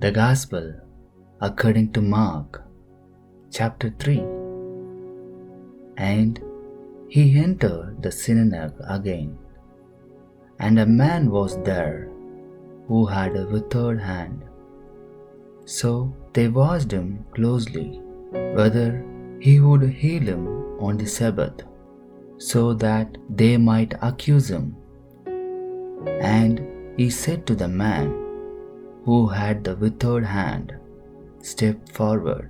The Gospel according to Mark, chapter 3. And he entered the synagogue again, and a man was there who had a withered hand. So they watched him closely, whether he would heal him on the Sabbath, so that they might accuse him. And he said to the man who had the withered hand, "Step forward."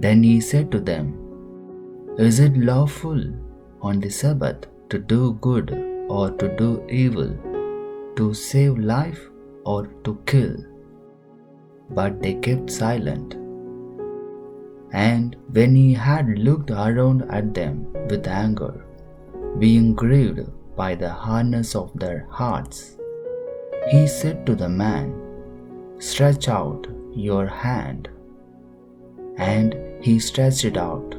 Then he said to them, "Is it lawful on the Sabbath to do good or to do evil, to save life or to kill?" But they kept silent. And when he had looked around at them with anger, being grieved by the hardness of their hearts, he said to the man, "Stretch out your hand." And he stretched it out,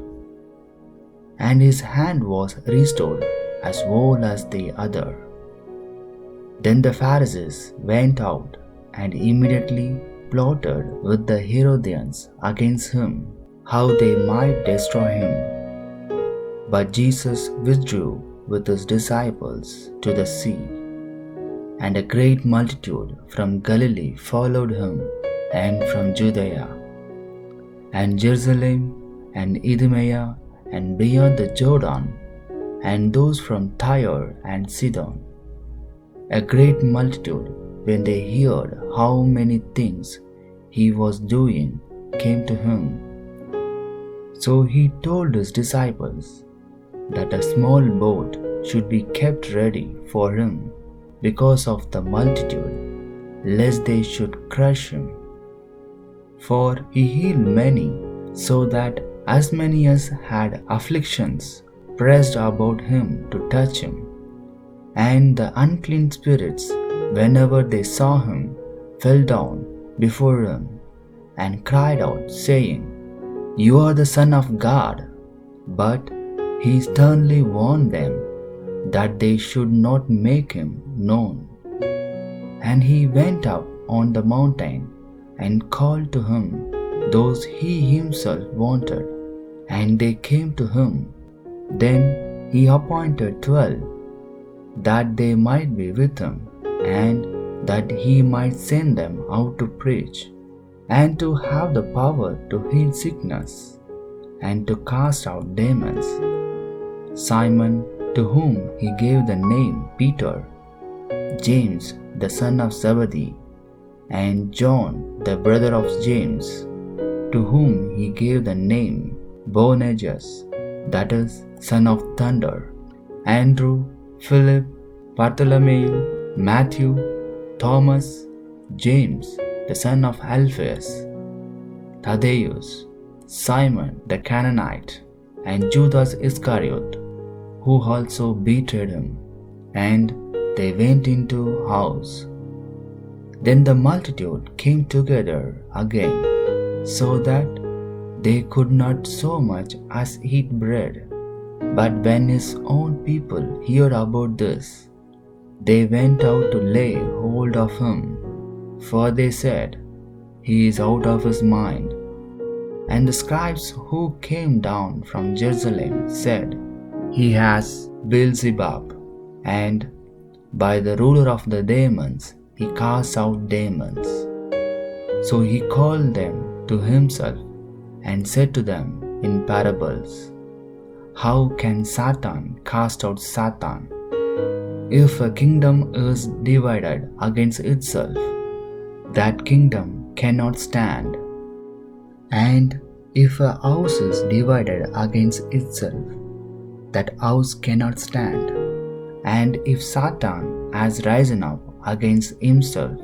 and his hand was restored as whole as the other. Then the Pharisees went out and immediately plotted with the Herodians against him, how they might destroy him. But Jesus withdrew with his disciples to the sea, and a great multitude from Galilee followed him, and from Judea, and Jerusalem, and Idumea, and beyond the Jordan, and those from Tyre and Sidon. A great multitude, when they heard how many things he was doing, came to him. So he told his disciples that a small boat should be kept ready for him because of the multitude, lest they should crush him. For he healed many, so that as many as had afflictions pressed about him to touch him. And the unclean spirits, whenever they saw him, fell down before him and cried out, saying, "You are the Son of God." But he sternly warned them that they should not make him known. And he went up on the mountain and called to him those he himself wanted, and they came to him. Then he appointed 12, that they might be with him, and that he might send them out to preach, and to have the power to heal sickness, and to cast out demons. Simon, to whom he gave the name Peter, James the son of Zebedee, and John the brother of James, to whom he gave the name Boanerges, that is, son of thunder, Andrew, Philip, Bartholomew, Matthew, Thomas, James the son of Alphaeus, Thaddeus, Simon the Canaanite, and Judas Iscariot, who also betrayed him. And they went into house. Then the multitude came together again, so that they could not so much as eat bread. But when his own people heard about this, they went out to lay hold of him, for they said, "He is out of his mind." And the scribes who came down from Jerusalem said, "He has Beelzebub, and by the ruler of the demons he casts out demons." So he called them to himself and said to them in parables, "How can Satan cast out Satan? If a kingdom is divided against itself, that kingdom cannot stand. And if a house is divided against itself, that house cannot stand. And if Satan has risen up against himself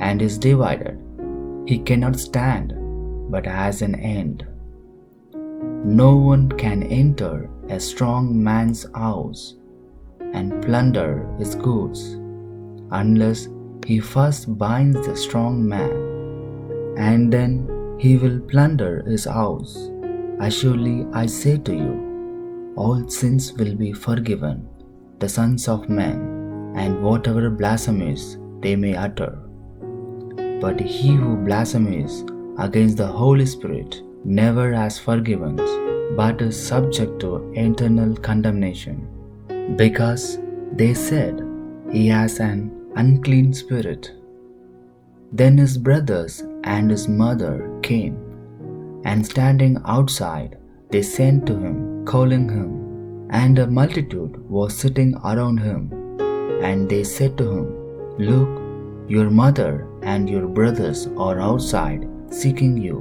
and is divided, he cannot stand, but has an end. No one can enter a strong man's house and plunder his goods, unless he first binds the strong man, and then he will plunder his house. Assuredly I say to you, all sins will be forgiven the sons of men, and whatever blasphemies they may utter. But he who blasphemes against the Holy Spirit never has forgiveness, but is subject to eternal condemnation, because they said he has an unclean spirit. Then his brothers and his mother came, and standing outside, they sent to him, calling him. And a multitude was sitting around him, and they said to him, Look, your mother and your brothers are outside seeking you.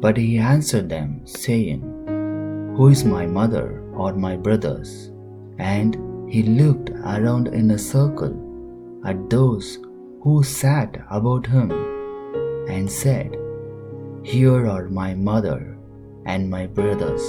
But he answered them, saying, Who is my mother or my brothers? And he looked around in a circle at those who sat about him, and said, Here are my mother and my brothers.